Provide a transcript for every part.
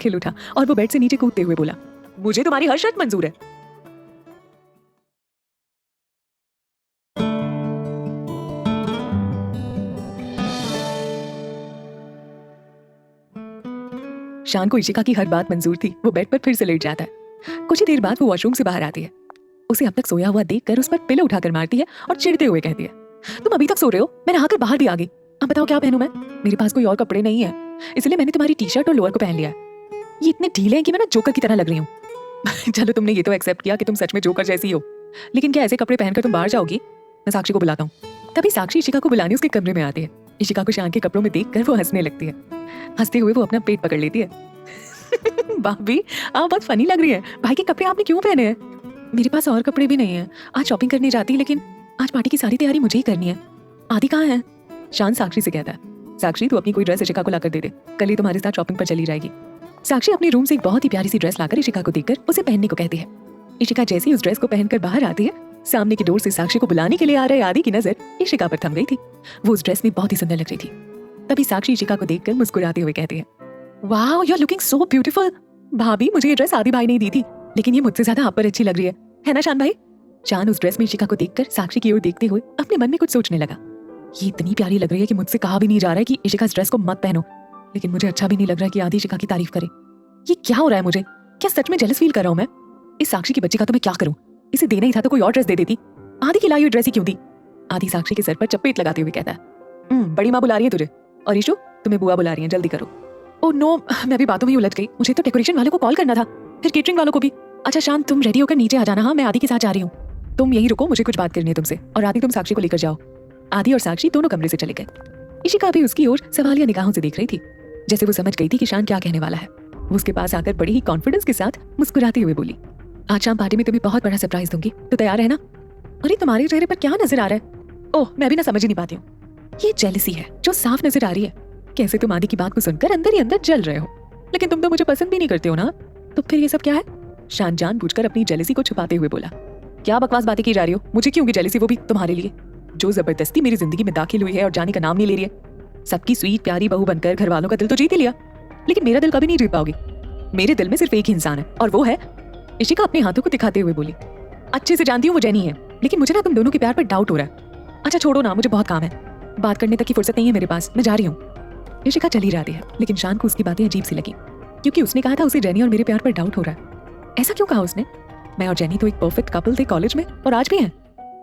खिल उठा और वो बेड से नीचे कूदते हुए बोला, मुझे तुम्हारी हर शर्त मंजूर है। शान को इशिका की हर बात मंजूर थी। वो बेड पर फिर से लेट जाता है। कुछ ही देर बाद वो वॉशरूम से बाहर आती है। उसे अब तक सोया हुआ देखकर उस पर पिलो उठाकर मारती है और चिढ़ते हुए कहती है, तुम अभी तक सो रहे हो? मैं नहाकर बाहर भी आ गई। अब बताओ क्या पहनूं मैं? मेरे पास कोई और कपड़े नहीं है, इसलिए मैंने तुम्हारी टी शर्ट और लोअर को पहन लिया है। ये इतने ढीले हैं कि मैं ना जोकर की तरह लग रही हूँ। चलो तुमने ये तो एक्सेप्ट किया कि तुम सच में जोकर जैसी हो, लेकिन क्या ऐसे कपड़े पहनकर तुम बाहर जाओगी? मैं साक्षी को बुलाता हूँ। तभी साक्षी इशिका को बुलाने उसके कमरे में आती है। इशिका को शान के कपड़ों में देखकर वो हंसने लगती है। हंसते हुए वो अपना पेट पकड़ लेती है। भाभी आप बहुत फनी लग रही है। भाई के कपड़े आपने क्यों पहने हैं? मेरे पास और कपड़े भी नहीं है। आज शॉपिंग करने जाती, लेकिन आज पार्टी की सारी तैयारी मुझे ही करनी है। आदि कहाँ है? शान साक्षी से कहता है, साक्षी तू अपनी कोई ड्रेस इशिका को लाकर दे दे, कल ही तुम्हारे साथ शॉपिंग पर चली जाएगी। साक्षी अपने रूम से एक बहुत ही प्यारी सी ड्रेस लाकर इशिका को देकर उसे पहनने को कहती है। इशिका जैसे ही उस ड्रेस को पहनकर बाहर आती है, सामने की डोर से साक्षी को बुलाने के लिए आ रहे आदि की नजर इशिका पर थम गई थी। वो उस ड्रेस में बहुत ही सुंदर लग रही थी। तभी साक्षी इशिका को देखकर मुस्कुराते हुए कहती है, wow you are looking so beautiful. भाभी मुझे ये ड्रेस आदि भाई ने दी थी, लेकिन ये मुझसे ज्यादा आप पर अच्छी लग रही है ना शान भाई? शान उस ड्रेस में इशिका को देखकर साक्षी की ओर देखते हुए अपने मन में कुछ सोचने लगा। ये इतनी प्यारी लग रही है कि मुझसे कहा भी नहीं जा रहा है कि इशिका इस ड्रेस को मत पहनो, लेकिन मुझे अच्छा भी नहीं लग रहा है कि आदि इशिका की तारीफ करे। ये क्या हो रहा है मुझे? क्या सच में जेलस फील कर रहा हूं मैं? इस साक्षी की बच्ची का तो मैं क्या करूं? इसे देना ही था तो कोई और ड्रेस दे देती। आदि की लाई हुई ड्रेस ही क्यों दी? आदि साक्षी के सर पर चपेट लगाते हुए कहता है, बड़ी माँ बुला रही है तुझे, और ईशु तुम्हें बुआ बुला रही है, जल्दी करो। ओ नो, मैं भी बातों में उलझ गई। मुझे तो डेकोरेशन वालों को कॉल करना था, फिर केटरिंग वालों को भी। अच्छा शान तुम रेडी होकर नीचे आ जाना। हाँ मैं आदि के साथ जा रही हूँ, तुम यहीं रुको, मुझे कुछ बात करनी है तुमसे। और आदि तुम साक्षी को लेकर जाओ। आदि और साक्षी दोनों कमरे से चले गए। इशिका भी उसकी ओर सवालिया निगाहों से देख रही थी, जैसे वो समझ गई थी कि शान क्या कहने वाला है। वो उसके पास आकर बड़ी ही कॉन्फिडेंस के साथ मुस्कुराते हुए बोली, आज शाम पार्टी में तुम्हें बहुत बड़ा सरप्राइज दूंगी, तो तैयार है ना? अरे तुम्हारे चेहरे पर क्या नजर आ रहा है? ओह मैं भी ना समझ ही नहीं पाती हूँ। ये जेलसी है जो साफ नजर आ रही है। कैसे तुम आदि की बात को सुनकर अंदर ही अंदर जल रहे हो, लेकिन तुम तो मुझे पसंद भी नहीं करते हो ना, तो फिर ये सब क्या है? शान जानबूझकर अपनी जेलसी को छुपाते हुए बोला, क्या बकवास बातें की जा रही हो? मुझे क्यों होगी जेलसी, वो भी तुम्हारे लिए, जो जबरदस्ती मेरी जिंदगी में दाखिल हुई है और जाने का नाम नहीं ले रही है। सबकी स्वीट प्यारी बहू बनकर घर वालों का दिल तो जीत ही लिया, लेकिन मेरा दिल कभी नहीं जीत पाओगी। मेरे दिल में सिर्फ एक ही इंसान है, और वो है इशिका अपने हाथों को दिखाते हुए बोली। अच्छे से जानती हूँ वो जेनी है, लेकिन मुझे ना तुम दोनों के प्यार पर डाउट हो रहा है। अच्छा छोड़ो ना, मुझे बहुत काम है, बात करने तक की फुर्सत नहीं है मेरे पास, मैं जा रही हूँ। इशिका चली जाती है, लेकिन शान को उसकी बातें अजीब सी लगी, क्योंकि उसने कहा था उसे जेनी और मेरे प्यार पर डाउट हो रहा है। ऐसा क्यों कहा उसने? मैं और जेनी तो एक परफेक्ट कपल थे कॉलेज में, और आज भी हैं।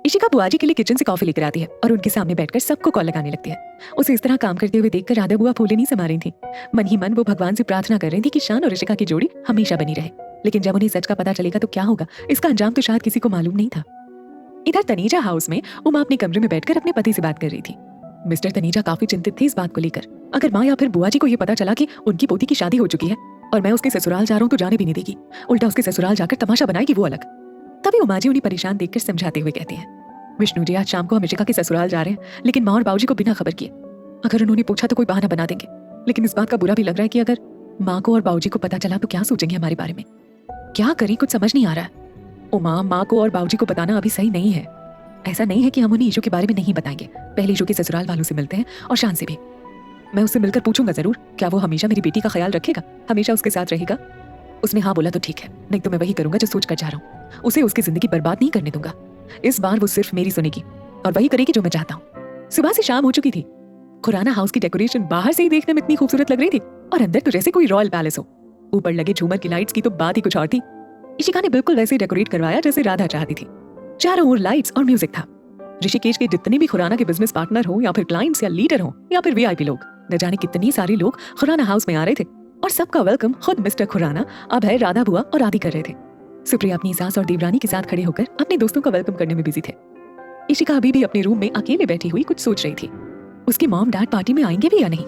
इशिका बुआ जी के लिए किचन से कॉफी लेकर आती है और उनके सामने बैठकर सबको कॉल लगाने लगती है। उसे इस तरह काम करते हुए देखकर राधा बुआ फूले नहीं समा रही थी। मन ही मन वो भगवान से प्रार्थना कर रही थी कि शान और इशिका की जोड़ी हमेशा बनी रहे, लेकिन जब उन्हें सच का पता चलेगा तो क्या होगा, इसका अंजाम तो शायद किसी को मालूम नहीं था। इधर तनीजा हाउस में उमा अपने कमरे में बैठकर अपने पति से बात कर रही थी। मिस्टर तनीजा काफी चिंतित थे इस बात को लेकर। अगर माँ या फिर बुआ जी को ये पता चला कि उनकी पोती की शादी हो चुकी है और मैं उसके ससुराल जा रहा हूँ तो जाने भी नहीं देगी, उल्टा उसके ससुराल जाकर तमाशा बनाएगी वो अलग। तभी उमा जी उन्हें परेशान देखकर समझाते हुए कहती हैं, विष्णु जी आज शाम को हम इशिका के ससुराल जा रहे हैं, लेकिन माँ और बाबूजी को बिना खबर किए। अगर उन्होंने पूछा तो कोई बहाना बना देंगे, लेकिन इस बात का बुरा भी लग रहा है कि अगर माँ को और बाबूजी को पता चला तो क्या सोचेंगे हमारे बारे में। क्या करें, कुछ समझ नहीं आ रहा है। उमा, माँ को और बाबूजी को बताना अभी सही नहीं है। ऐसा नहीं है कि हम उन्हें ईशू के बारे में नहीं बताएंगे, पहले ईशू के ससुराल वालों से मिलते हैं और शान से भी। मैं उससे मिलकर पूछूंगा जरूर, क्या वो हमेशा मेरी बेटी का ख्याल रखेगा, हमेशा उसके साथ रहेगा। उसने हाँ बोला तो ठीक है, नहीं तो मैं वही करूंगा जो सोच कर जा रहा हूँ। उसे उसकी जिंदगी बर्बाद नहीं करने दूंगा। इस बार वो सिर्फ मेरी सुनेगी और वही करेगी जो मैं चाहता हूँ। सुबह से शाम हो चुकी थी। खुराना हाउस की डेकोरेशन बाहर से ही देखने में इतनी खूबसूरत लग रही थी और अंदर तो जैसे कोई रॉयल पैलेस हो। ऊपर लगे झूमर की लाइट्स की तो बात ही कुछ और थी। इशिका ने बिल्कुल वैसे डेकोरेट करवाया जैसे राधा चाहती थी। चारों ओर लाइट्स और म्यूजिक था। ऋषिकेश के जितने भी खुराना के बिजनेस पार्टनर हो या फिर क्लाइंट्स या लीडर हो या फिर वीआईपी लोग, न जाने कितने सारे लोग खुराना हाउस में आ रहे थे और सबका वेलकम खुद मिस्टर खुराना, अभय, राधा बुआ और आदि कर रहे थे। सुप्रिया अपनी सास और देवरानी के साथ खड़े होकर अपने दोस्तों का वेलकम करने में बिजी थे। इशिका अभी भी अपने रूम में अकेले बैठी हुई कुछ सोच रही थी। उसके मॉम डैड पार्टी में आएंगे भी या नहीं।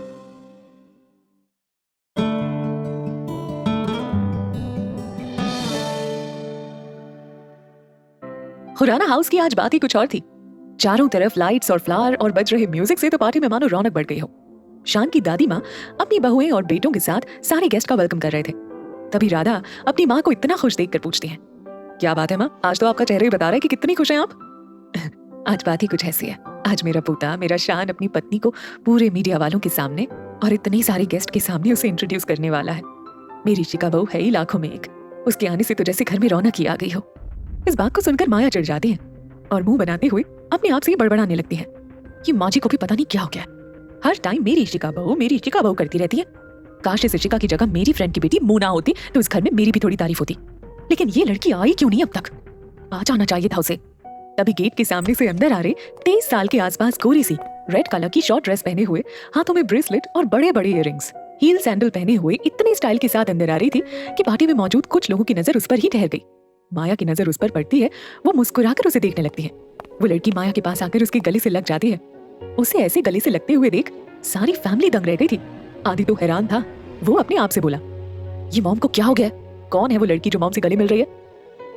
खुराना हाउस की आज बात ही कुछ और थी। चारों तरफ लाइट्स और फ्लावर और बज रहे म्यूजिक से तो पार्टी में मानो रौनक बढ़ गई हो। शान की दादी माँ अपनी बहुएं और बेटों के साथ सारे गेस्ट का वेलकम कर रहे थे। तभी राधा अपनी माँ को इतना खुश देखकर पूछती है, क्या बात है माँ, आज तो आपका चेहरा ही बता रहा है कि कितनी खुश हैं आप। आज बात ही कुछ ऐसी है। आज मेरा पोता, मेरा शान अपनी पत्नी को पूरे मीडिया वालों के सामने और इतने सारे गेस्ट के सामने उसे इंट्रोड्यूस करने वाला है। मेरी शिका बहू है ही लाखों में एक। उसके आने से तो जैसे घर में रौनक ही आ गई हो। इस बात को सुनकर माया चिढ़ जाती है और मुंह बनाते हुए अपने आप से ही बड़बड़ाने लगती है। ये माँ जी को भी पता नहीं क्या हो गया, हर टाइम मेरी शिका बहू करती रहती है। काश इस शिका की जगह मेरी फ्रेंड की बेटी मोना होती तो इस घर में मेरी भी थोड़ी तारीफ होती। लेकिन ये लड़की आई क्यों नहीं अब तक? आ जाना चाहिए था उसे। तभी गेट के सामने से अंदर आ रहे 23 साल के आसपास गोरी सी रेड कलर की शॉर्ट ड्रेस पहने हुए, हाथों में ब्रेसलेट और बड़े बड़े इयररिंग्स, हील सैंडल पहने हुए इतने स्टाइल के साथ अंदर आ रही थी कि पार्टी में मौजूद कुछ लोगों की नजर उस पर ही ठहर गई। माया की नजर उस पर पड़ती है, वो मुस्कुराकर उसे देखने लगती है। वो लड़की माया के पास आकर उसके गले से लग जाती है। उसे ऐसे गले से लगते हुए देख सारी फैमिली दंग रह गई थी। आदि तो हैरान था। वो अपने आप से बोला, ये मॉम को क्या हो गया? कौन है वो लड़की जो मॉम से गले मिल रही है?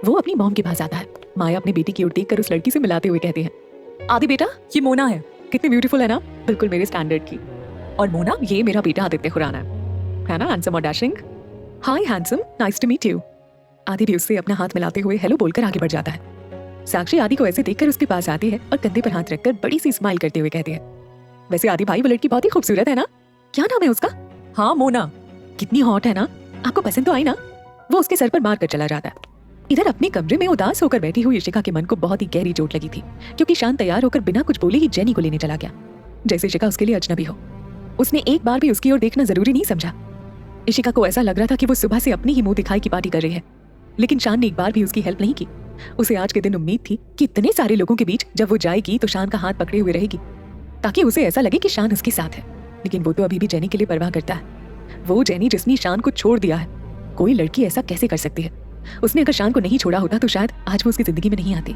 वो अपनी मॉम के पास आता है। माया अपनी बेटी की ओर देखकर उस लड़की से मिलाते हुए कहती है, आदि बेटा, ये मोना है। कितनी ब्यूटीफुल है ना, बिल्कुल मेरे स्टैंडर्ड की। और मोना, ये मेरा बेटा आदित्य खुराना है ना, हैंडसम और dashing. Hi handsome, nice to meet you. Adi भी उससे अपना हाथ मिलाते हुए हेलो बोलकर आगे बढ़ जाता है। साक्षी आदि को ऐसे देखकर उसके पास आती है और कंधे पर हाथ रखकर बड़ी सी स्माइल करते हुए कहती है, वैसे आदि भाई, वो लड़की बहुत ही खूबसूरत है ना? क्या नाम है उसका? हाँ, मोना। कितनी हॉट है ना, आपको पसंद तो आई ना? वो उसके सर पर मार कर चला जाता है। इधर अपने कमरे में उदास होकर बैठी हुई इशिका के मन को बहुत ही गहरी चोट लगी थी, क्योंकि शान तैयार होकर बिना कुछ बोले ही जेनी को लेने चला गया, जैसे इशिका उसके लिए अजनबी हो। उसने एक बार भी उसकी ओर देखना जरूरी नहीं समझा। इशिका को ऐसा लग रहा था कि वो सुबह से अपनी ही मुंह दिखाई की पार्टी कर रही है, लेकिन शान ने एक बार भी उसकी हेल्प नहीं की। उसे आज के दिन उम्मीद थी कि इतने सारे लोगों के बीच जब वो जाएगी तो शान का हाथ पकड़े हुए रहेगी, ताकि उसे ऐसा लगे कि शान उसके साथ है। लेकिन वो तो अभी भी जेनी के लिए परवाह करता है। वो जेनी जिसने शान को छोड़ दिया है। कोई लड़की ऐसा कैसे कर सकती है? उसने अगर शान को नहीं छोड़ा होता तो शायद आज वो उसकी जिंदगी में नहीं आती।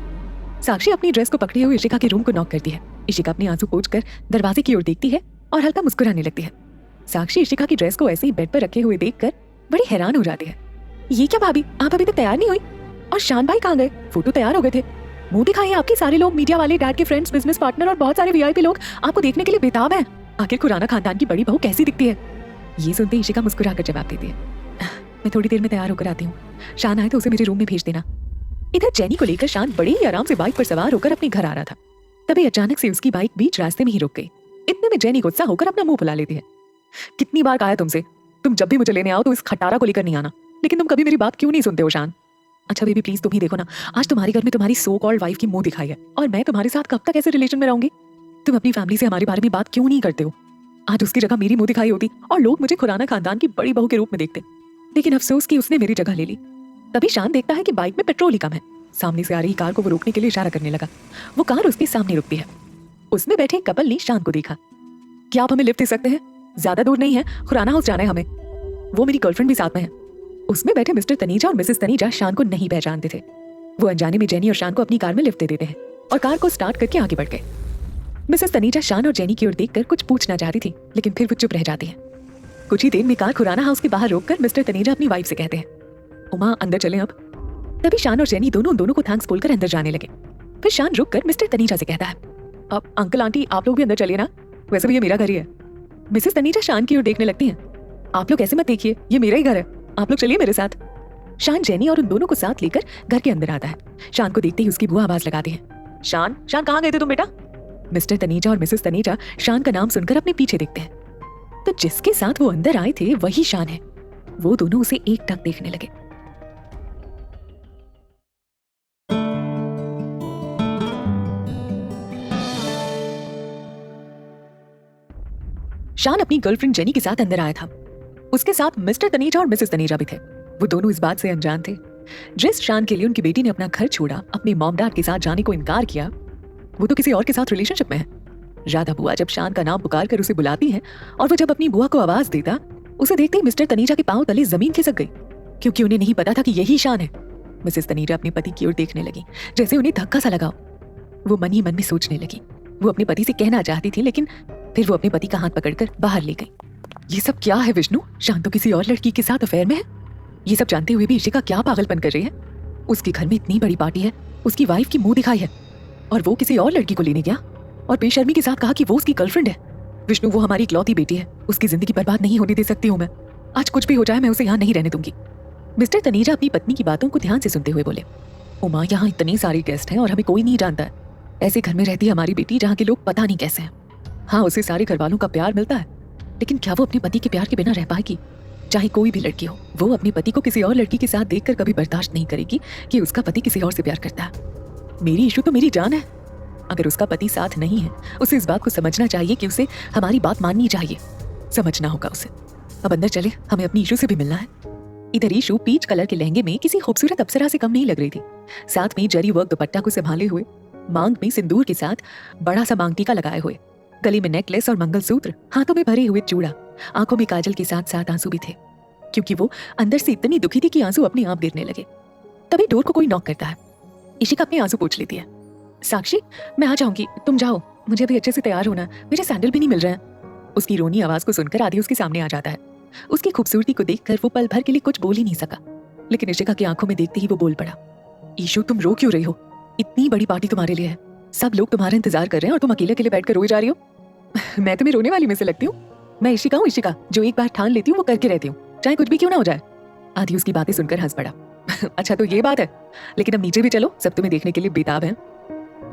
साक्षी अपनी ड्रेस को पकड़े हुए इशिका के रूम को नॉक करती है। इशिका अपने आंसू पोंछकर दरवाजे की ओर देखती है और हल्का मुस्कुराने लगती है। साक्षी इशिका की ड्रेस को ऐसे ही बेड पर रखे हुए देखकर बड़ी हैरान हो जाती है। ये क्या भाभी, आप अभी तक तैयार नहीं हुई? और शान भाई कहाँ गए? वो तो तैयार हो गए थे। मुंह दिखाइए, आपके सारे लोग, मीडिया वाले, डैड के फ्रेंड्स, बिजनेस पार्टनर और बहुत सारे वीआईपी लोग आपको देखने के लिए बेताब हैं। आखिर खुराना खानदान की बड़ी बहू कैसी दिखती है? ये सुनते इशिका मुस्कुराकर जवाब देती है, मैं थोड़ी देर में तैयार होकर आती हूँ। शान आए तो उसे मेरे रूम में भेज देना। इधर जेनी को लेकर शान बड़े ही आराम से बाइक पर सवार होकर अपने घर आ रहा था। तभी अचानक से उसकी बाइक बीच रास्ते में ही रुक गई। इतने में जेनी गुस्सा होकर अपना मुंह फुला लेती है। कितनी बार कहा है तुमसे, तुम जब भी मुझे लेने आओ तो इस खटारा को लेकर नहीं आना, लेकिन तुम कभी मेरी बात क्यों नहीं सुनते हो शान? अच्छा बेबी प्लीज, तुम ही देखो ना, आज तुम्हारे घर में तुम्हारी सो कॉल्ड वाइफ की मुंह दिखाई है और मैं तुम्हारे साथ कब तक ऐसे रिलेशन में रहूंगी? तुम अपनी फैमिली से हमारे बारे में बात क्यों नहीं करते हो? आज उसकी जगह मेरी मुंह दिखाई होती और लोग मुझे खुराना खानदान की बड़ी बहू के रूप में देखते, लेकिन अफसोस कि उसने मेरी जगह ले ली। तभी शान देखता है कि बाइक में पेट्रोल ही कम है। सामने से आ रही कार को वो रोकने के लिए इशारा करने लगा। वो कार उसके सामने रुकती है। उसमें बैठे कपल ने शान को देखा। क्या आप हमें लिफ्ट दे सकते हैं? ज्यादा दूर नहीं है, खुराना हाउस जाना है हमें। वो मेरी गर्लफ्रेंड भी साथ में है। उसमें बैठे मिस्टर तनीजा और मिसेस तनीजा शान को नहीं पहचानते थे। वो अनजाने में जेनी और शान को अपनी कार में लिफ्ट दे देते हैं और कार को स्टार्ट करके आगे बढ़ गए। मिसेस तनीजा शान और जेनी की ओर देखकर कुछ पूछना चाहती थी, लेकिन फिर वो चुप रह जाती है। कुछ ही देर में कार खुराना हाउस के बाहर रोककर मिस्टर तनीजा अपनी वाइफ से कहते हैं, उमा अंदर चलें अब। तभी शान और जेनी दोनों को थैंक्स बोलकर अंदर जाने लगे। फिर शान रुककर मिस्टर तनीजा से कहता है, अब अंकल आंटी आप लोग भी अंदर चलिए ना, वैसे भी ये मेरा घर ही है। मिसेस तनीजा शान की ओर देखने लगती हैं, आप लोग ऐसे मत देखिए, ये मेरा ही घर है, आप लोग चलिए मेरे साथ। शान जेनी और उन दोनों को साथ लेकर घर के अंदर आता है। शान को देखते ही उसकी बुआ आवाज लगाती है, शान शान कहाँ गए थे तुम बेटा? मिस्टर तनीजा और मिसेस तनीजा शान का नाम सुनकर अपने पीछे देखते हैं, तो जिसके साथ वो अंदर आए थे वही शान है। वो दोनों उसे एक टक देखने लगे। शान अपनी गर्लफ्रेंड जेनी के साथ अंदर आया था। उसके साथ मिस्टर तनीजा और मिसेस तनीजा भी थे। वो दोनों इस बात से अनजान थे। जिस शान के लिए उनकी बेटी ने अपना घर छोड़ा, अपने मॉम डैड के साथ जाने को इनकार किया, वो तो किसी और के साथ रिलेशनशिप में है। राधा बुआ जब शान का नाम पुकार कर उसे बुलाती है और वो जब अपनी बुआ को आवाज देता, उसे देखते ही मिस्टर तनीजा के पांव तले जमीन खिसक गई, क्योंकि उन्हें नहीं पता था कि यही शान है। मिसेस तनीजा अपने पति की ओर देखने लगी, जैसे उन्हें धक्का सा लगा। वो मन ही मन में सोचने लगी। वो अपने पति से कहना चाहती थी, लेकिन फिर वो अपने पति का हाथ पकड़कर बाहर ले गई। ये सब क्या है विष्णु? शान तो किसी और लड़की के साथ अफेयर में है। ये सब जानते हुए भी इशिका क्या पागलपन कर रही है? उसके घर में इतनी बड़ी पार्टी है, उसकी वाइफ की मुंह दिखाई है, और वो किसी और लड़की को लेने गया और बेशर्मी के साथ कहा कि वो उसकी गर्लफ्रेंड है। विष्णु, वो हमारी इकलौती बेटी है, उसकी जिंदगी बर्बाद नहीं होने दे सकती हूँ मैं। आज कुछ भी हो जाए मैं उसे यहाँ नहीं रहने दूंगी। मिस्टर तनीजा अपनी पत्नी की बातों को ध्यान से सुनते हुए बोले, उमा, यहाँ इतने सारे गेस्ट हैं और हमें कोई नहीं जानता है। ऐसे घर में रहती है हमारी बेटी जहाँ के लोग पता नहीं कैसे हैं। हाँ, उसे सारे घर वालों का प्यार मिलता है, लेकिन क्या वो अपने पति के प्यार के बिना रह पाएगी? चाहे कोई भी लड़की हो, वो अपने पति को किसी और लड़की के साथ देखकर कभी बर्दाश्त नहीं करेगी कि उसका पति किसी और से प्यार करता है। मेरी ईशू तो मेरी जान है। अगर उसका पति साथ नहीं है, उसे इस बात को समझना चाहिए कि उसे हमारी बात माननी चाहिए। समझना होगा उसे। अब अंदर चले, हमें अपनी ईशू से भी मिलना है। इधर ईशू पीच कलर के लहंगे में किसी खूबसूरत अप्सरा से कम नहीं लग रही थी। साथ में जरी वर्क दुपट्टा को संभाले हुए, मांग में सिंदूर के साथ बड़ा सा मांग टीका लगाए हुए, गले में नेकलेस और मंगलसूत्र, हाथों में भरे हुए चूड़ा, आंखों में काजल के साथ साथ आंसू भी थे, क्योंकि वो अंदर से इतनी दुखी थी कि आंसू अपने आप गिरने लगे। तभी डोर को कोई नॉक करता है। इशिका अपने आंसू पोंछ लेती है। साक्षी, मैं आ जाऊंगी, तुम जाओ, मुझे अभी अच्छे से तैयार होना, मेरे सैंडल भी नहीं मिल रहे हैं। उसकी रोनी आवाज को सुनकर आदि उसके सामने आ जाता है। उसकी खूबसूरती को देखकर वो पल भर के लिए कुछ बोल ही नहीं सका, लेकिन इशिका की आंखों में देखते ही वो बोल पड़ा, ईशू तुम रो क्यों रही हो? इतनी बड़ी पार्टी तुम्हारे लिए है, सब लोग तुम्हारा इंतजार कर रहे हैं और तुम अकेले अकेले बैठकर रोई जा रही हो। मैं तुम्हें रोने वाली में से लगती हूँ? मैं इशिका हूँ, इशिका, जो एक बार ठान लेती हूँ वो करके रहती हूँ, चाहे कुछ भी क्यों ना हो जाए। आदि उसकी बातें सुनकर हंस पड़ा। अच्छा तो ये बात है, लेकिन अब नीचे भी चलो, सब तुम्हें देखने के लिए बेताब है।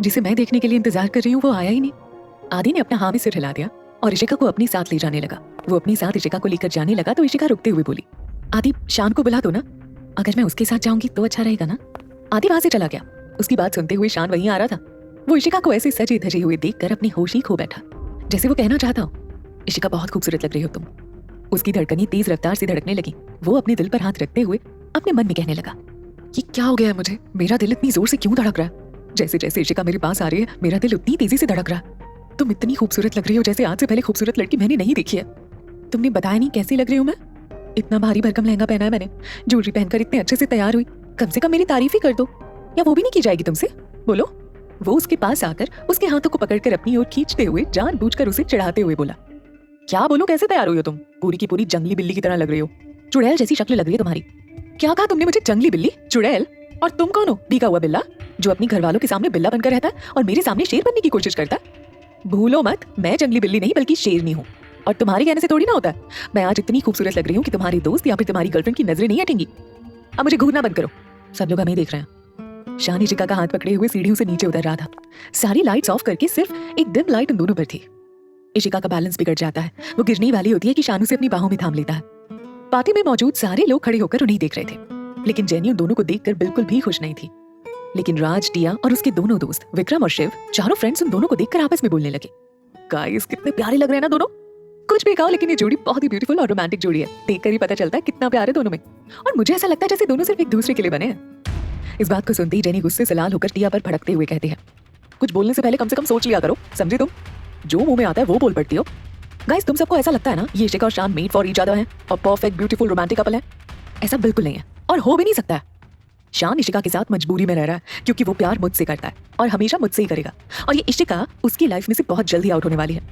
जिसे मैं देखने के लिए इंतजार कर रही हूँ वो आया ही नहीं। आदि ने अपना हाँ में सिर हिला दिया और इशिका को अपने साथ ले जाने लगा। वो अपने साथ इशिका को लेकर जाने लगा तो इशिका रुकते हुए बोली, आदि शान को बुला दो ना, अगर मैं उसके साथ जाऊंगी तो अच्छा रहेगा ना। आदि वहां से चला गया। उसकी बात सुनते हुए शान वहीं आ रहा था। वो इशिका को ऐसे सजे धजे हुए देखकर अपनी होश ही खो बैठा, जैसे वो कहना चाहता हो, इशिका बहुत खूबसूरत लग रही हो तुम। उसकी धड़कनें तेज रफ्तार से धड़कने लगी। वो अपने दिल पर हाथ रखते हुए अपने मन में कहने लगा, ये क्या हो गया है मुझे, मेरा दिल इतनी जोर से क्यों धड़क रहा है? जैसे जैसे इशिका मेरे पास आ रही है, मेरा दिल उतनी तेजी से धड़क रहा है। तुम इतनी खूबसूरत लग रही हो जैसे आज से पहले खूबसूरत लड़की मैंने नहीं देखी है। तुमने बताया नहीं कैसी लग रही हूँ मैं? इतना भारी भरकम लहंगा पहना है मैंने, ज्वेलरी पहनकर इतने अच्छे से तैयार हुई, कम से कम मेरी तारीफ ही कर दो, या वो भी नहीं की जाएगी तुमसे? बोलो। वो उसके पास आकर उसके हाथों को पकड़कर अपनी ओर खींचते हुए जानबूझकर उसे चिढ़ाते हुए बोला, क्या बोलो, कैसे तैयार हुई हो तुम? पूरी की पूरी जंगली बिल्ली की तरह लग रही हो, चुड़ैल जैसी शक्ल लग रही है तुम्हारी। क्या कहा तुमने मुझे? जंगली बिल्ली, चुड़ैल? और तुम कौन हो? भीगा हुआ बिल्ला जो अपनी घर वालों के सामने बिल्ला बनकर रहता है और मेरे सामने शेर बनने की कोशिश करता है। भूलो मत, मैं जंगली बिल्ली नहीं बल्कि शेरनी हूँ, और तुम्हारे कहने से थोड़ी ना होता है। मैं आज इतनी खूबसूरत लग रही हूँ कि तुम्हारे दोस्त या फिर तुम्हारी गर्लफ्रेंड की नजरें नहीं हटेंगी। अब मुझे घूरना बंद करो, सब लोग हमें देख रहे हैं। शान इशिका का हाथ पकड़े हुए सीढ़ियों से नीचे उतर रहा था। सारी लाइट्स ऑफ करके सिर्फ एक डिम लाइट उन दोनों पर थी। इशिका का बैलेंस बिगड़ जाता है, वो गिरने वाली होती है कि शान उसे अपनी बाहों में थाम लेता है। पार्टी में मौजूद सारे लोग खड़े होकर उन्हें देख रहे थे, लेकिन जेनी उन दोनों को देखकर बिल्कुल भी खुश नहीं थी। लेकिन राज, टिया और उसके दोनों दोस्त विक्रम और शिव, चारों फ्रेंड्स उन दोनों को देखकर आपस में बोलने लगे, गाइस कितने प्यारे लग रहे हैं ना दोनों। कुछ भी कहो, लेकिन ये जोड़ी बहुत ही ब्यूटीफुल और रोमांटिक जोड़ी है। देखकर ही पता चलता है कितना प्यार है दोनों में, और मुझे ऐसा लगता है जैसे दोनों सिर्फ एक दूसरे के लिए बने हैं। इस बात को सुनते ही जेनी गुस्से से लाल होकर टिया पर भड़कते हुए कहते हैं, कुछ बोलने से पहले कम से कम सोच लिया करो, समझे तुम? जो मुंह में आता है वो बोल पड़ती हो। गाइस तुम सबको ऐसा लगता है ना ये इशिका और शान मेड फॉर ईच अदर हैं और परफेक्ट ब्यूटीफुल रोमांटिक कपल है। ऐसा बिल्कुल नहीं है और हो भी नहीं सकता है। शान इशिका के साथ मजबूरी में रह रहा है क्योंकि वो प्यार मुझसे करता है और हमेशा मुझसे ही करेगा, और ये इशिका उसकी लाइफ में से बहुत जल्दी आउट होने वाली है।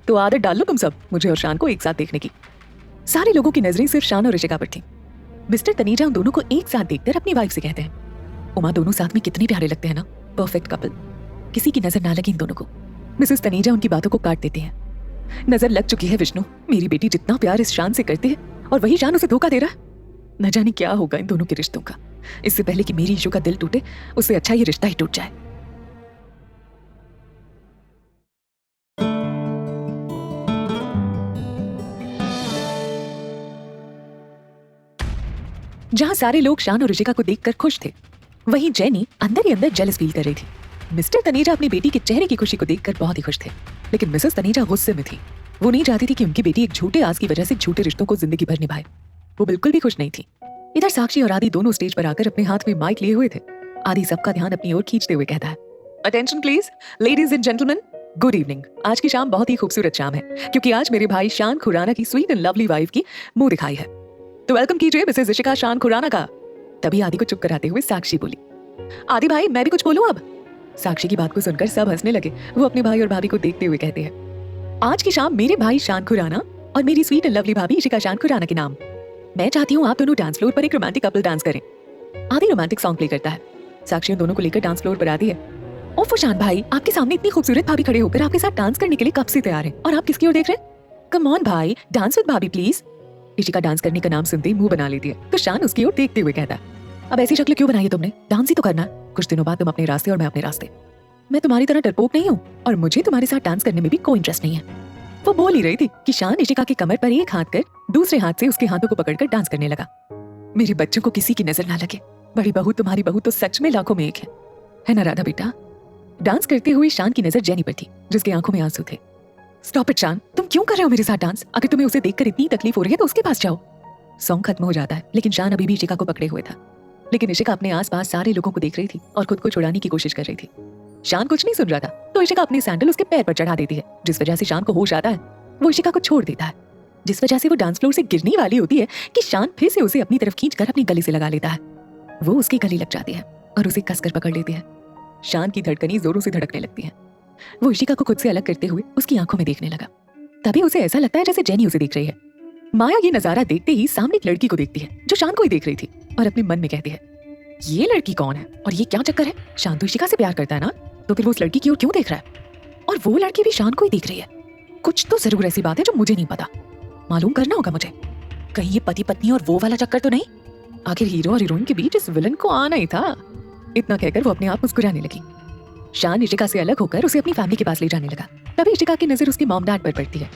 तो आदत डाल लो तुम सब मुझे और शान को एक साथ देखने की। सारे लोगों की नजरें सिर्फ शान और इशिका पर थी। मिस्टर तनेजा उन दोनों को एक साथ देखकर अपनी वाइफ से कहते हैं, उमा दोनों साथ में कितने प्यारे लगते हैं ना, परफेक्ट कपल। किसी की नजर ना लगे इन दोनों को। मिसेस तनेजा उनकी बातों को काट देती है। नजर लग चुकी है विष्णु, मेरी बेटी जितना प्यार इस शान से करती है और वही शान उसे धोखा दे रहा है। न जाने क्या होगा इन दोनों के रिश्तों का। इससे पहले कि मेरी ईशू का दिल टूटे, उससे अच्छा ये रिश्ता ही टूट जाए। जहां सारे लोग शान और इशिका को देखकर खुश थे, वहीं जेनी अंदर ही अंदर जेलस फील कर रही थी। मिस्टर तनेजा अपनी बेटी के चेहरे की खुशी को देखकर बहुत ही खुश थे, लेकिन मिसेस तनेजा गुस्से में थी। वो नहीं चाहती थी कि उनकी बेटी एक झूठे आस की वजह से झूठे रिश्तों को जिंदगी भर निभाए। वो बिल्कुल भी खुश नहीं थी। इधर साक्षी और आदि दोनों स्टेज पर आकर अपने हाथ में माइक लिए हुए थे। आदि सबका ध्यान अपनी ओर खींचते हुए कहता है, attention please, ladies and gentleman, good evening. आज की शाम बहुत ही खूबसूरत शाम है क्योंकि आज मेरे भाई शान खुराना की स्वीट एंड लवली वाइफ की मुंह दिखाई है। तो वेलकम कीजिए मिसेस इशिका शान खुराना का। तभी आदि को चुप कराते हुए साक्षी बोली, आदि भाई मैं भी कुछ बोलूं अब? साक्षी की बात को सुनकर सब हंसने लगे। वो अपने भाई और भाभी को देखते हुए कहते हैं, आज की शाम मेरे भाई शान खुराना और मेरी स्वीट एंड लवली भाभी इशिका शान खुराना के नाम। मैं चाहती हूँ आप दोनों डांस फ्लोर पर एक रोमांटिक कपल डांस करें। आदि रोमांटिक सॉन्ग प्ले करता है। साक्षी उन दोनों को लेकर डांस फ्लोर पर आती है। ओफो शान भाई, आपके सामने इतनी खूबसूरत भाभी खड़े होकर आपके साथ डांस करने के लिए कब से तैयार हैं और आप किसकी ओर देख रहे हैं? कम ऑन भाई, डांस विद भाभी प्लीज। इशिका डांस करने का नाम सुनते ही मुंह बना लेती है तो शान उसकी ओर देखते हुए कहता है, अब ऐसी शक्ल क्यों बनाई है तुमने? डांस ही तो करना है। कुछ दिनों बाद तुम अपने रास्ते और मैं अपने रास्ते। मैं तुम्हारी तरह डरपोक नहीं हूँ और मुझे तुम्हारे साथ डांस करने में भी कोई इंटरेस्ट नहीं है। वो बोल ही रही थी कि शान इशिका की कमर पर एक हाथ कर दूसरे हाथ से उसके हाथों को पकड़कर डांस करने लगा। मेरे बच्चों को किसी की नजर ना लगे, बड़ी बहू तुम्हारी बहू तो सच में लाखों में एक है ना राधा बेटा? डांस करते हुए शान की नजर जेनी पर थी जिसकी आंखों में आंसू थे। स्टॉप इट शान, तुम क्यों कर रहे हो मेरे साथ डांस? अगर तुम्हें उसे देखकर इतनी तकलीफ हो रही है तो उसके पास जाओ। सॉन्ग खत्म हो जाता है लेकिन शान अभी भी इशिका को पकड़े हुए था। लेकिन इशिका अपने आसपास सारे लोगों को देख रही थी और खुद को छुड़ाने की कोशिश कर रही थी। शान कुछ नहीं सुन रहा था तो इशिका अपनी सैंडल उसके पैर पर चढ़ा देती है, जिस वजह से शान को होश आता है। वो इशिका को छोड़ देता है, जिस वजह से वो डांस फ्लोर से गिरने वाली होती है कि शान फिर से उसे अपनी तरफ खींचकर अपनी गले से लगा लेता है। वो उसकी गले लग जाती है और उसे कसकर पकड़ लेती है। शान की धड़कनें जोरों से धड़कने लगती है। वो इशिका को खुद से अलग करते हुए उसकी आंखों में देखने लगा। तभी उसे ऐसा लगता है जैसे जेनी उसे देख रही है। माया ये नजारा देखते ही सामने एक लड़की को देखती है जो शान को ही देख रही थी और अपने मन में कहती है, ये लड़की कौन है और ये क्या चक्कर है? शान तो इशिका से प्यार करता है ना, तो फिर वो उस लड़की की ओर क्यों देख रहा है? और वो लड़की भी शान को ही देख रही है। कुछ तो जरूर ऐसी बात है जो मुझे नहीं पता, मालूम करना होगा मुझे। कहीं ये पति पत्नी और वो वाला चक्कर तो नहीं? आखिर हीरो और हीरोइन के बीच इस विलन को आना ही था। इतना कहकर वो अपने आप मुस्कुराने लगी। शान इशिका से अलग होकर उसे अपनी फैमिली के पास ले जाने लगा। तभी इशिका की नजर उसके मॉम डैड पर पड़ती है।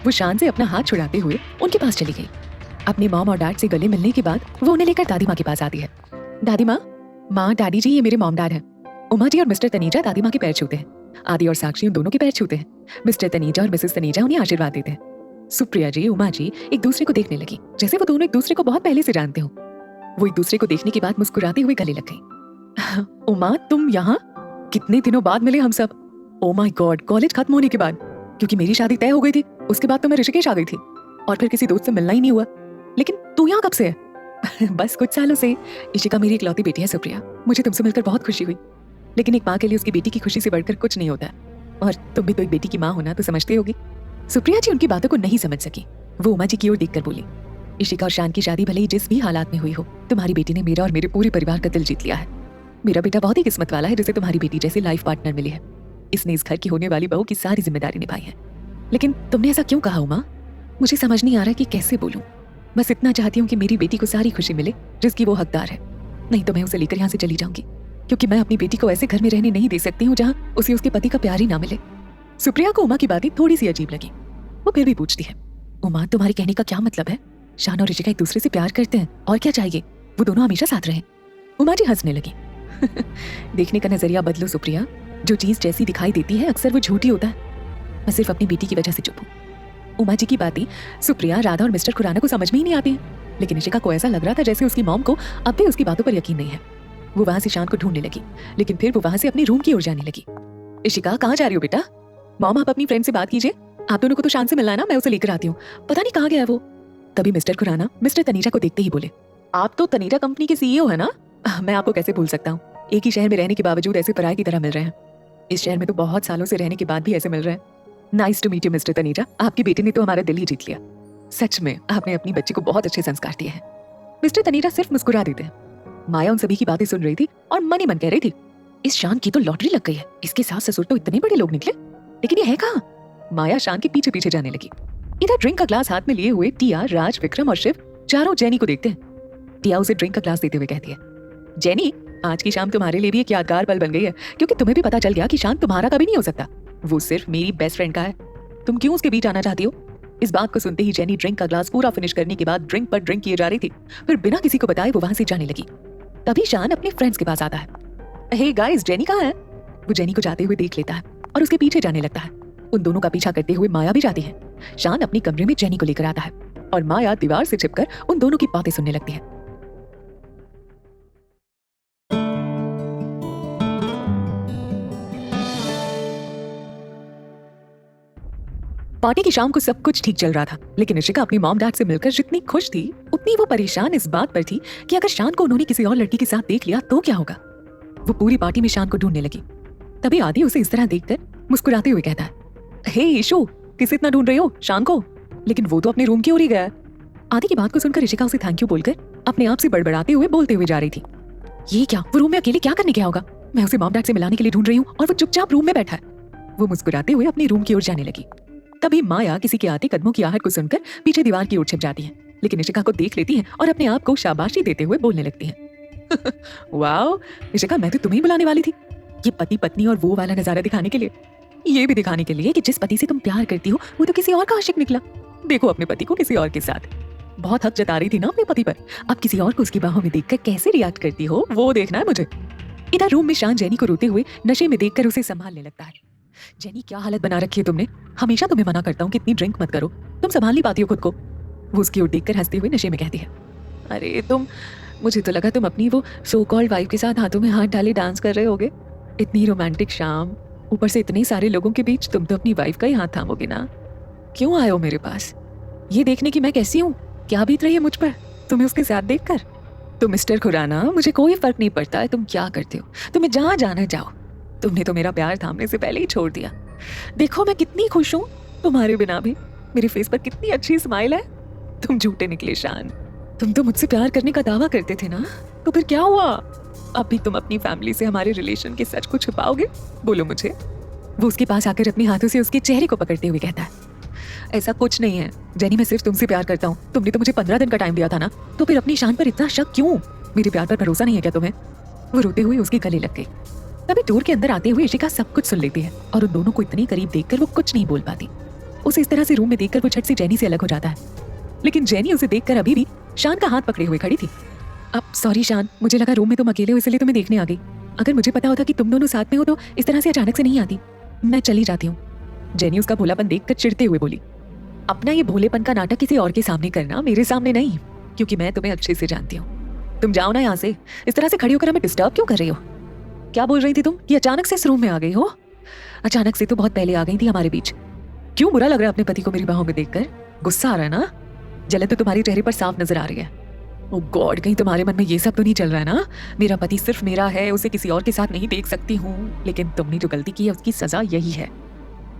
वो शान से अपना हाथ छुड़ाते हुए उनके पास चली गई। अपने मॉम और डैड से गले मिलने के बाद वो उन्हें लेकर दादी माँ के पास आती है। दादी माँ, माँ डैडी जी ये मेरे मॉम डैड हैं। उमा जी और मिस्टर तनीजा दादी माँ के पैर छूते हैं। आदि और साक्षी उन दोनों के पैर छूते हैं। मिस्टर तनीजा और मिसेस तनीजा उन्हें आशीर्वाद देते हैं। सुप्रिया जी, उमा जी एक दूसरे को देखने लगी जैसे वो दोनों एक दूसरे को बहुत पहले से जानते हो। वो एक दूसरे को देखने के बाद मुस्कुराते हुए गले लग गई। उमा, तुम यहाँ? कितने दिनों बाद मिले हम सब। ओ माय गॉड, कॉलेज खत्म होने के बाद, क्योंकि मेरी शादी तय हो गई थी। उसके बाद तो मैं ऋषिकेश आ गई थी और फिर किसी दोस्त से मिलना ही नहीं हुआ। लेकिन तू यहाँ कब से है? बस कुछ सालों से। इशिका मेरी इकलौती बेटी है सुप्रिया, मुझे तुमसे मिलकर बहुत खुशी हुई। लेकिन एक माँ के लिए उसकी बेटी की खुशी से बढ़कर कुछ नहीं होता, और तुम भी तो एक बेटी की माँ होना तो समझती होगी। सुप्रिया जी उनकी बातों को नहीं समझ सकी। वो उमा जी की ओर देखकर बोली, इशिका और शान की शादी भले ही जिस भी हालात में हुई हो, तुम्हारी बेटी ने मेरा और मेरे पूरे परिवार का दिल जीत लिया है। मेरा बेटा बहुत ही किस्मत वाला है जिसे तुम्हारी बेटी जैसे लाइफ पार्टनर मिली है। इसने इस घर की होने वाली बहू की सारी जिम्मेदारी निभाई है। लेकिन तुमने ऐसा क्यों कहा उमा? मुझे समझ नहीं आ रहा कि कैसे बोलूं। बस इतना चाहती हूँ कि मेरी बेटी को सारी खुशी मिले जिसकी वो हकदार है। नहीं तो मैं उसे लेकर यहाँ से चली जाऊंगी, क्योंकि मैं अपनी बेटी को ऐसे घर में रहने नहीं दे सकती हूँ जहाँ उसे उसके पति का प्यार ही ना मिले। सुप्रिया को उमा की बातें थोड़ी सी अजीब लगी। वो फिर भी पूछती है, उमा तुम्हारे कहने का क्या मतलब है? शान और ऋषिका एक दूसरे से प्यार करते हैं, और क्या चाहिए? वो दोनों हमेशा साथ रहें। उमा जी हंसने लगी। देखने का नजरिया बदलो सुप्रिया, जो चीज जैसी दिखाई देती है अक्सर वो झूठी होता है। मैं सिर्फ अपनी बेटी की वजह से चुप हूँ। उमा जी की बातें सुप्रिया, राधा और मिस्टर खुराना को समझ में ही नहीं आती है। लेकिन इशिका को ऐसा लग रहा था जैसे उसकी मॉम को अब भी उसकी बातों पर यकीन नहीं है। वो वहां से शान को ढूंढने लगी, लेकिन फिर वो वहां से अपने रूम की ओर जाने लगी। इशिका, कहाँ जा रही हो बेटा? मॉम, आप अपनी फ्रेंड से बात कीजिए। आप दोनों को तो शान से मिलना है ना, मैं उसे लेकर आती हूँ। पता नहीं कहाँ गया है वो। तभी मिस्टर खुराना मिस्टर तनीजा को देखते ही बोले, आप तो तनीजा कंपनी के सीईओ है ना? मैं आपको कैसे भूल सकता हूँ। एक ही शहर में रहने के बावजूद ऐसे पराये की तरह मिल रहे हैं। इस शहर में तो बहुत सालों से रहने के बाद भी ऐसे मिल रहे हैं। Nice to meet you mister Taneja. आपकी बेटी ने तो हमारा दिल ही जीत लिया। सच में आपने अपनी बच्ची को बहुत अच्छे संस्कार दिए हैं। मिस्टर तनीजा सिर्फ मुस्कुरा देते हैं। माया उन सभी की बातें सुन रही थी और मन ही मन कह रही थी, इस शान की तो लॉटरी लग गई है। इसके सास ससुर तो इतने बड़े लोग निकले, लेकिन ये है कहाँ? माया शान के पीछे पीछे जाने लगी। इधर ड्रिंक का ग्लास हाथ में लिए हुए टिया, राज, विक्रम और शिव चारों जेनी को देखते हैं। टिया उसे ड्रिंक का ग्लास देते हुए कहती है, जेनी, आज की शाम तुम्हारे लिए भी एक यादगार पल बन गई है, क्योंकि तुम्हें भी पता चल गया कि शान तुम्हारा कभी नहीं हो सकता। वो सिर्फ मेरी बेस्ट फ्रेंड का है। तुम क्यों उसके बीच आना चाहती हो? इस बात को सुनते ही जेनी ड्रिंक का ग्लास पूरा फिनिश करने के बाद ड्रिंक पर ड्रिंक किए जा रही थी। फिर बिना किसी को बताए वो वहां से जाने लगी। तभी शान अपने फ्रेंड्स के पास आता है। हे गाइस, जेनी कहाँ है? वो जेनी को जाते हुए देख लेता है और उसके पीछे जाने लगता है। उन दोनों का पीछा करते हुए माया भी जाती है। शान अपने कमरे में जेनी को लेकर आता है और माया दीवार से छिपकर उन दोनों की बातें सुनने लगती है। पार्टी की शाम को सब कुछ ठीक चल रहा था, लेकिन इशिका अपनी मॉम डैड से मिलकर जितनी खुश थी उतनी वो परेशान इस बात पर थी कि अगर शान को उन्होंने किसी और लड़की के साथ देख लिया तो क्या होगा। वो पूरी पार्टी में शान को ढूंढने लगी। तभी आदि उसे इस तरह देखकर मुस्कुराते हुए कहता है, हे ईशु, किसे इतना ढूंढ रही हो शान को? लेकिन वो तो अपने रूम की ओर ही गया है। आदि की बात को सुनकर इशिका उसे थैंक यू बोलकर अपने आप से बड़बड़ाते हुए बोलते हुए जा रही थी, ये क्या, वो रूम में अकेले क्या करने गया होगा? मैं उसे मॉम डैड से मिलाने के लिए ढूंढ रही हूँ और वो चुपचाप रूम में बैठा है। वो मुस्कुराते हुए अपनी रूम की ओर जाने लगी। तभी माया किसी के आते कदमों की आहट को सुनकर पीछे दीवार की ओर छिप जाती है, लेकिन इशिका को देख लेती है और अपने आप को शाबाशी देते हुए बोलने लगती है, वाओ इशिका, मैं तो तुम्हें बुलाने वाली थी, ये पति पत्नी और वो वाला नजारा दिखाने के लिए। ये भी दिखाने के लिए कि जिस पति से तुम प्यार करती हो वो तो किसी और का आशिक निकला। देखो अपने पति को किसी और के साथ। बहुत हक जता रही थी ना अपने पति पर, अब किसी और को उसकी बाहों में देखकर कैसे रिएक्ट करती हो वो देखना है मुझे। इधर रूम में शान जेनी को रोते हुए नशे में देखकर उसे संभालने लगता है। जेनी क्या हालत बना रखी है तुमने, हमेशा तुम्हें मना करता हूँ कि इतनी ड्रिंक मत करो, तुम संभाल नहीं पाती हो खुद को। वो उसकी ओर देखकर हंसते हुए नशे में कहती है, अरे मुझे तो लगा तुम अपनी वो सो कॉल्ड वाइफ के साथ हाथों में हाथ डाले डांस कर रहे होगे। इतनी रोमांटिक शाम, ऊपर से इतने सारे लोगों के बीच तुम तो अपनी वाइफ का ही हाथ थामोगे ना। क्यों आए हो मेरे पास, ये देखने की मैं कैसी हूँ, क्या बीत रही है मुझ पर तुम्हें उसके साथ देखकर। तो मिस्टर खुराना, मुझे कोई फर्क नहीं पड़ता है तुम क्या करते हो, तुम्हें जहाँ जाना जाओ। तुमने तो मेरा प्यार थामने से पहले ही छोड़ दिया। देखो मैं कितनी खुश हूँ तुम्हारे बिना भी, मेरे फेस पर कितनी अच्छी स्माइल है। तुम झूठे निकले शान, तुम तो मुझसे प्यार करने का दावा करते थे ना, तो फिर क्या हुआ? अब भी तुम अपनी फैमिली से हमारे रिलेशन के सच को छुपाओगे? बोलो मुझे। वो उसके पास आकर अपने हाथों से उसके चेहरे को पकड़ते हुए कहता है, ऐसा कुछ नहीं है जेनी, मैं सिर्फ तुमसे प्यार करता हूँ। तुमने तो मुझे 15 दिन का टाइम दिया था ना, तो फिर अपनी शान पर इतना शक क्यों? मेरे प्यार पर भरोसा नहीं है क्या तुम्हें? वो रोते हुए उसके गले लग गई। तभी डोर के अंदर आते हुए इशिका सब कुछ सुन लेती है और उन दोनों को इतनी करीब देखकर वो कुछ नहीं बोल पाती। उसे इस तरह से रूम में देखकर वो झट से जेनी से अलग हो जाता है, लेकिन जेनी उसे देखकर अभी भी शान का हाथ पकड़े हुए खड़ी थी। अब सॉरी शान, मुझे लगा रूम में तुम अकेले हो इसलिए तुम्हें देखने आ गई। अगर मुझे पता होता कि तुम दोनों साथ में हो तो इस तरह से अचानक से नहीं आती, मैं चली जाती हूँ। जेनी उसका भोलापन देखकर चिढ़ते हुए बोली, अपना ये भोलेपन का नाटक किसी और के सामने करना, मेरे सामने नहीं, क्योंकि मैं तुम्हें अच्छे से जानती हूँ। तुम जाओ ना यहाँ से, इस तरह से खड़ी होकर हमें डिस्टर्ब क्यों कर रही हो? क्या बोल रही थी तुम कि अचानक से इस रूम में आ गई हो? अचानक से तो बहुत पहले आ गई थी हमारे बीच। क्यों बुरा लग रहा है अपने पति को मेरी बाहों में देखकर? गुस्सा आ रहा है ना? जलन तो तुम्हारे चेहरे पर साफ नजर आ रही है। ओह गॉड, कहीं तुम्हारे मन में ये सब तो नहीं चल रहा है ना? मेरा पति सिर्फ मेरा है, उसे किसी और के साथ नहीं देख सकती हूँ, लेकिन तुमने जो गलती की है उसकी सजा यही है।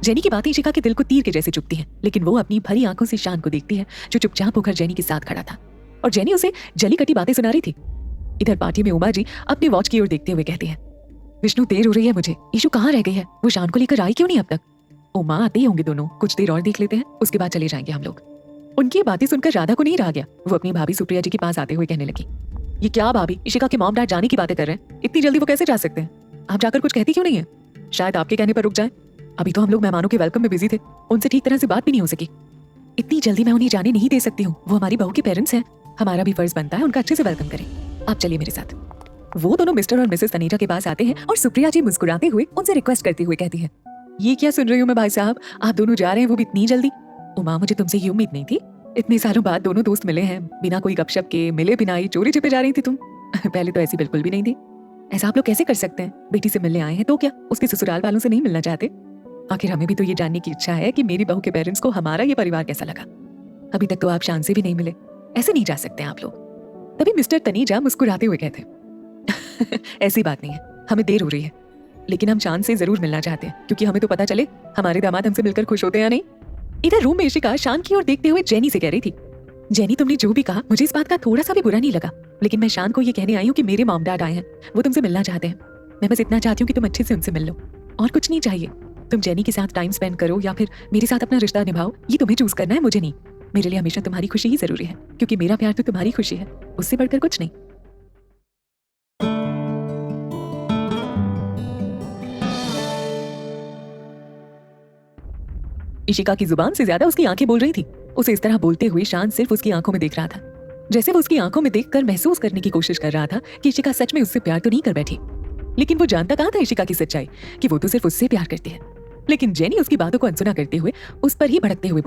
जेनी की बातें इशिका के दिल को तीर के जैसे चुभती हैं, लेकिन वो अपनी भरी आंखों से शान को देखती है जो चुपचाप होकर जेनी के साथ खड़ा था, और जेनी उसे जली कटी बातें सुना रही थी। इधर पार्टी में उमा जी अपने वॉच की ओर देखते हुए कहती है, विष्णु देर हो रही है मुझे, ईशु कहाँ रह गई है? वो शान को लेकर आई क्यों नहीं अब तक? उमा, आते ही होंगे दोनों, कुछ देर और देख लेते हैं, उसके बाद चले जाएंगे हम लोग। उनकी बातें सुनकर राधा को नहीं रहा गया। वो अपनी भाभी सुप्रिया जी के पास आते हुए कहने लगी, ये क्या भाभी, इशिका के मॉम डैड जाने की बातें कर रहे हैं, इतनी जल्दी वो कैसे जा सकते हैं? आप जाकर कुछ कहती क्यों नहीं है? शायद आपके कहने पर रुक जाए। अभी तो हम लोग मेहमानों के वेलकम में बिजी थे, उनसे ठीक तरह से बात भी नहीं हो सकी। इतनी जल्दी मैं उन्हें जाने नहीं दे सकती हूँ, वो हमारी बहू के पेरेंट्स हैं, हमारा भी फर्ज बनता है उनका अच्छे से वेलकम करें। आप चलिए मेरे साथ। वो दोनों मिस्टर और मिसेस तनीजा के पास आते हैं और सुप्रिया जी मुस्कुराते हुए उनसे रिक्वेस्ट करते हुए कहती है, ये क्या सुन रही हूँ मैं भाई साहब, आप दोनों जा रहे हैं वो भी इतनी जल्दी? उमा, मुझे तुमसे ये उम्मीद नहीं थी, इतने सालों बाद दोनों दोस्त मिले हैं, बिना कोई गपशप के, मिले बिना ही चोरी छिपे जा रही थी तुम। पहले तो ऐसी बिल्कुल भी नहीं थी। ऐसा आप लोग कैसे कर सकते हैं? बेटी से मिलने आए हैं तो क्या उसके ससुराल वालों से नहीं मिलना चाहते? आखिर हमें भी तो ये जानने की इच्छा है कि मेरी बहू के पेरेंट्स को हमारा ये परिवार कैसा लगा। अभी तक तो आप शान से भी नहीं मिले, ऐसे नहीं जा सकते आप लोग। तभी मिस्टर तनीजा मुस्कुराते हुए कहते, ऐसी बात नहीं है, हमें देर हो रही है, लेकिन हम शान से जरूर मिलना चाहते हैं, क्योंकि हमें तो पता चले हमारे दामाद हमसे मिलकर खुश होते हैं या नहीं। इधर रूम में इशिका शान की ओर देखते हुए जेनी से कह रही थी, जेनी तुमने जो भी कहा मुझे इस बात का थोड़ा सा भी बुरा नहीं लगा, लेकिन मैं शान को ये कहने आई हूँ कि मेरे मॉम डैड आए हैं, वो तुमसे मिलना चाहते हैं। मैं बस इतना चाहती हूँ कि तुम अच्छे से उनसे मिल लो, और कुछ नहीं चाहिए। तुम जेनी के साथ टाइम स्पेंड करो या फिर मेरे साथ अपना रिश्ता निभाओ, ये तुम्हें चूज करना है, मुझे नहीं। मेरे लिए हमेशा तुम्हारी खुशी ही जरूरी है, क्योंकि मेरा प्यार तो तुम्हारी खुशी है, उससे बढ़कर कुछ नहीं। इशिका की जुबान से ज्यादा उसकी आंखें बोल रही थी। उसे इस तरह बोलते हुए शान सिर्फ उसकी आंखों में देख रहा था, जैसे वो उसकी आंखों में देखकर महसूस करने की कोशिश कर रहा था कि इशिका सच में उससे प्यार तो नहीं कर बैठी। लेकिन वो जानता कहाँ था इशिका की सच्चाई, कि वो तो सिर्फ उससे प्यार करती है। लेकिन जेनी उसकी बातों को अनसुना करते हुए उस पर ही भड़कते हुए